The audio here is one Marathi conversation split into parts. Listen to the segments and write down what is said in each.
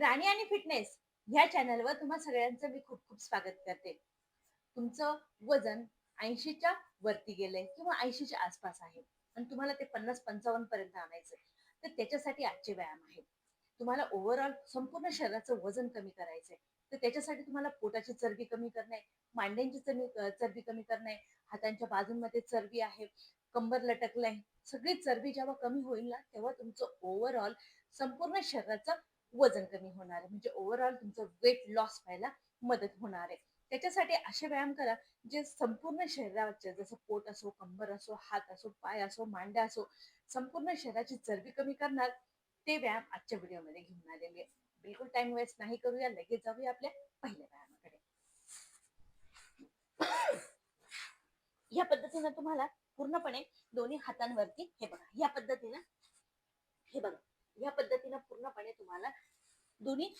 राणी आणि फिटनेस ह्या चॅनलवर तुम्हा सगळ्यांचं मी खूप खूप स्वागत करते. तुमचं वजन 80च्या वरती गेलंय किंवा 80च्या आसपास आहे आणि तुम्हाला ते 50-55 पर्यंत आणायचंय. तर त्याच्यासाठी आजचे व्यायाम आहेत. तुम्हाला ओव्हरऑल संपूर्ण शरीराचं वजन कमी करायचंय. तर त्याच्यासाठी तुम्हाला पोटाची चरबी कमी करणे, मांड्यांची चरबी कमी करणे, हातांच्या बाजूंमध्ये चरबी आहे, कंबर लटकलंय, सगळी चरबी जेव्हा कमी होईल ना, तेव्हा तुमचं ओव्हरऑल संपूर्ण शरीराचं वजन कमी होणार आहे. म्हणजे ओव्हरऑल तुमचं वेट लॉस व्हायला मदत होणार आहे. त्याच्यासाठी असे व्यायाम करा जे संपूर्ण शरीरावरचे, जसं पोट असो, कंबर असो, हात असो, पाय असो, मांड्या असो, संपूर्ण शरीराची चरबी कमी करणार. ते व्यायाम आजच्या व्हिडिओमध्ये घेऊन आलेले आहे. बिलकुल टाइम वेस्ट नाही करूया, लगेच जाऊया आपल्या पहिल्या व्यायामाकडे. या पद्धतीनं तुम्हाला पूर्णपणे दोन्ही हातांवरती हे बघा या पद्धतीनं पूर्णपणे तुम्हाला दोन्ही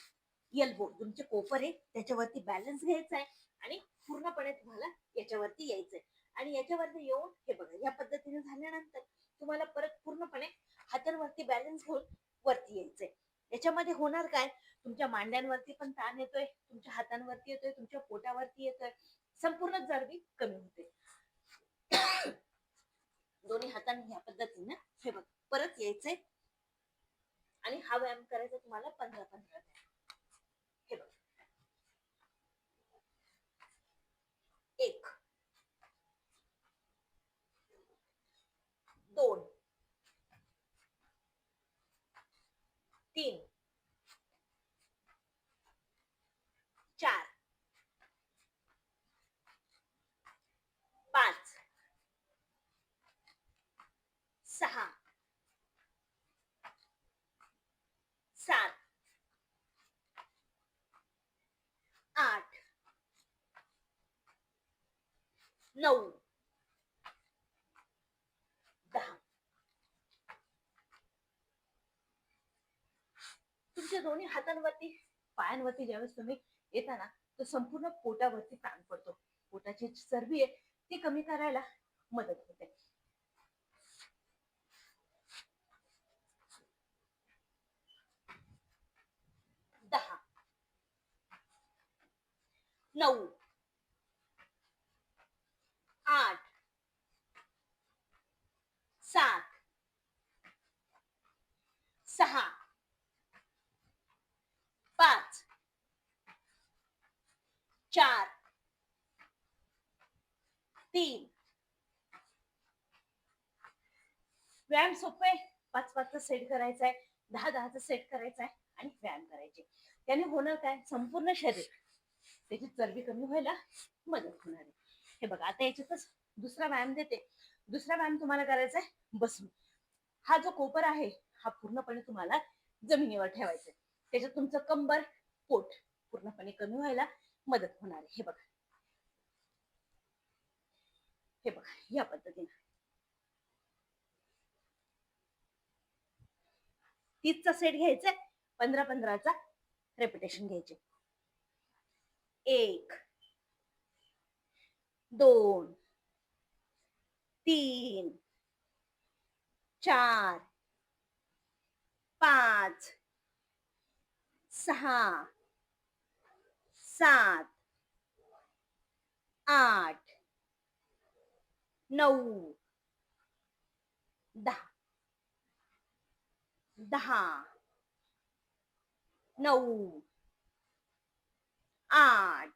एल्बो, तुमचे कोपर आहे त्याच्यावरती बॅलन्स घ्यायचा आहे आणि पूर्णपणे तुम्हाला याच्यावरती यायचंय. आणि याच्यावरती येऊन हे बघा, या पद्धतीने झाल्यानंतर तुम्हाला परत पूर्णपणे हातांवरती बॅलन्स घेऊन वरती यायचंय. याच्यामध्ये होणार काय, तुमच्या मांड्यांवरती पण ताण येतोय, तुमच्या हातांवरती येतोय, तुमच्या पोटावरती येतोय, संपूर्ण चरबी कमी होते. दोन्ही हातांनी या पद्धतीने हे बघा परत यायचंय आणि हा व्यायाम करायचा तुम्हाला 15-15 हे बघा. 1 2 3 4 5 6 7 8 9 10. तुमच्या दोन्ही हातांवरती, पायांवरती ज्यावेळेस तुम्ही येता ना, तर संपूर्ण पोटावरती ताण पडतो. पोटाची चरबी आहे ती कमी करायला मदत होते. 10 9 8 7 6 5 4 3. व्यायाम सोपे, 5-5चा सेट करायचा आहे, 10-10चा सेट करायचा आहे आणि व्यायाम करायचे. त्याने होणार काय, संपूर्ण शरीर त्याची चरबी कमी व्हायला मदत होणार आहे. हे बघा, आता याच्यातच दुसरा व्यायाम देते. दुसरा व्यायाम तुम्हाला करायचा आहे बसून. हा जो कोपर आहे हा पूर्णपणे तुम्हाला जमिनीवर ठेवायचा आहे. त्याच्यात तुमचं कंबर, पोट पूर्णपणे कमी व्हायला मदत होणार आहे. हे बघा या पद्धतीने 30चा सेट घ्यायचा, 15-15चा रेपिटेशन घ्यायचे. 1 2 3 4 5 6 7 8 9 10 10 9 8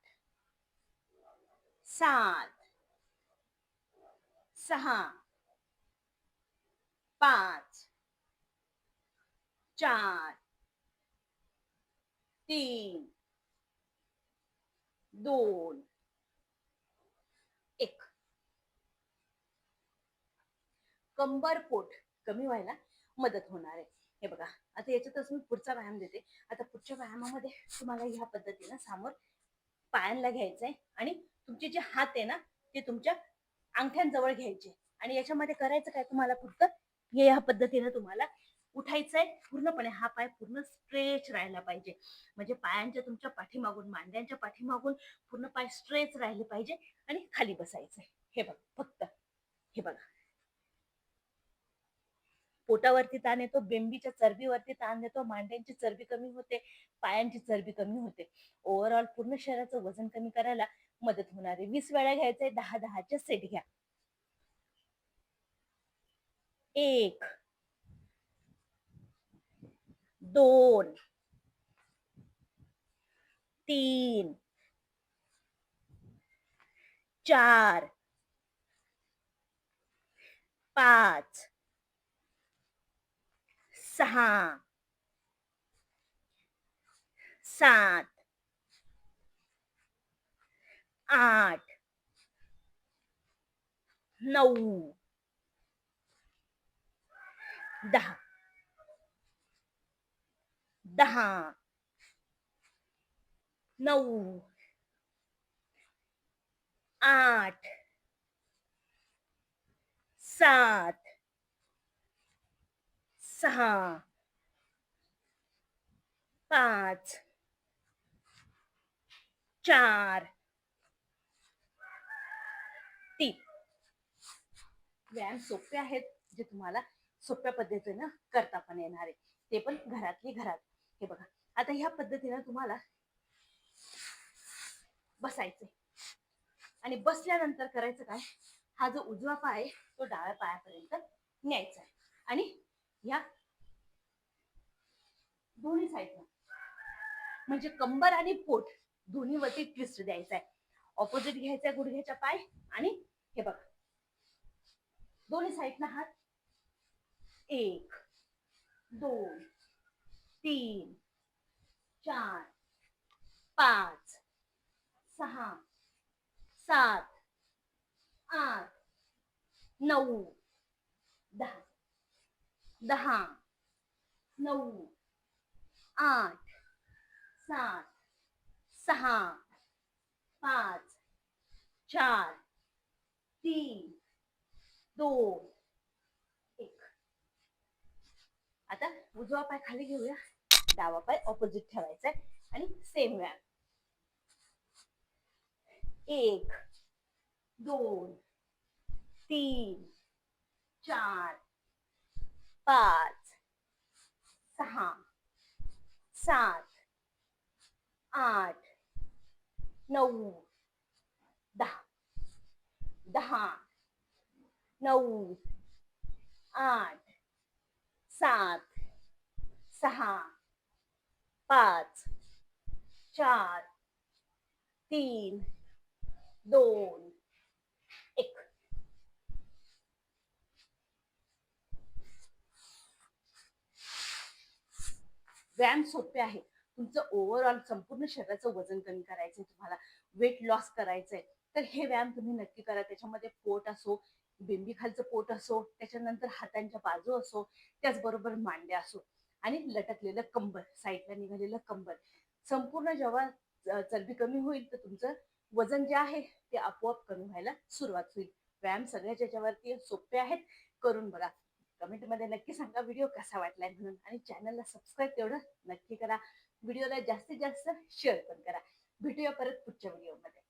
7 6 5 4 3 2 1. कंबर, पोट कमी व्हायला मदत होणार आहे. हे बघा, आता याच्यातच मी पुढचा व्यायाम देते. आता पुढच्या व्यायामामध्ये तुम्हाला ह्या पद्धतीनं समोर पायांना घ्यायचंय आणि तुमचे जे हात आहे ना ते तुमच्या अंगठ्यांजवळ घ्यायचे आणि याच्यामध्ये करायचं काय, तुम्हाला फक्त या पद्धतीने तुम्हाला उठायचंय. पूर्णपणे हा पाय पूर्ण स्ट्रेच राहायला पाहिजे. म्हणजे पायांच्या तुमच्या पाठीमागून, मांड्यांच्या पाठीमागून पूर्ण पाय स्ट्रेच राहिले पाहिजे आणि खाली बसायचंय. हे बघा फक्त, हे बघा पोटावरती ताण येतो, बेंबीच्या चरबीवरती ताण येतो, मांड्यांची चरबी कमी होते, पायांची चरबी कमी होते. ओव्हरऑल पूर्ण शरीराचं वजन कमी करायला मदत होणार आहे. 20 वेळा घ्यायचंय, 10-10चे सेट घ्या. 1 2 3 4 5 6 7 8 9 10 10 9 8 7 6 5 4 3. व्यायाम सोपे आहेत, जे तुम्हाला सोप्या पद्धतीनं करता पण येणार आहे, ते पण घरातली घरात. हे बघा, आता ह्या पद्धतीनं तुम्हाला बसायचंय आणि बसल्यानंतर करायचं काय, हा जो उजवा पाय आहे तो डाव्या पायापर्यंत न्यायचा आहे आणि ह्या दोन्ही साईडला म्हणजे कंबर आणि पोट दोन्हीवरती ट्विस्ट द्यायचा आहे. ऑपोजिट घ्यायचा गुडघ्याच्या पाय आणि हे बघा दोन्ही साईडला हात 1 2 3 4 5 6 7 8 9 10 10 9 8 7 6 5 4 3 2 1. आता उजवा पाय खाली घेऊया, डावा पाय ऑपोजिट ठेवायचा आहे आणि सेम व्यायाम 1 2 3 4 5 6 7 8 9 10 10 9 8 7 6 5 4 3 2 1. व्यायाम सोपे आहे. तुमचं ओव्हरऑल संपूर्ण शरीराचं वजन कमी करायचंय, तुम्हाला वेट लॉस करायचंय, तर हे व्यायाम तुम्ही नक्की करा. त्याच्यामध्ये पोट असो, बेंबी खालचं पोट असो, त्याच्यानंतर हातांच्या बाजू असो, त्याचबरोबर मांड्या असो आणि लटकलेलं कंबर, साईडला निघालेलं कंबर, संपूर्ण जेव्हा चरबी कमी होईल तर तुमचं वजन जे आहे ते आपोआप कमी व्हायला सुरुवात होईल. व्यायाम सगळ्याच याच्यावरती सोपे आहेत, करून बघा. कमेंटमध्ये नक्की सांगा व्हिडिओ कसा वाटलाय म्हणून, आणि चॅनलला सबस्क्राईब तेवढं नक्की करा. व्हिडिओला जास्तीत जास्त शेअर पण करा. भेटूया परत पुढच्या व्हिडिओमध्ये.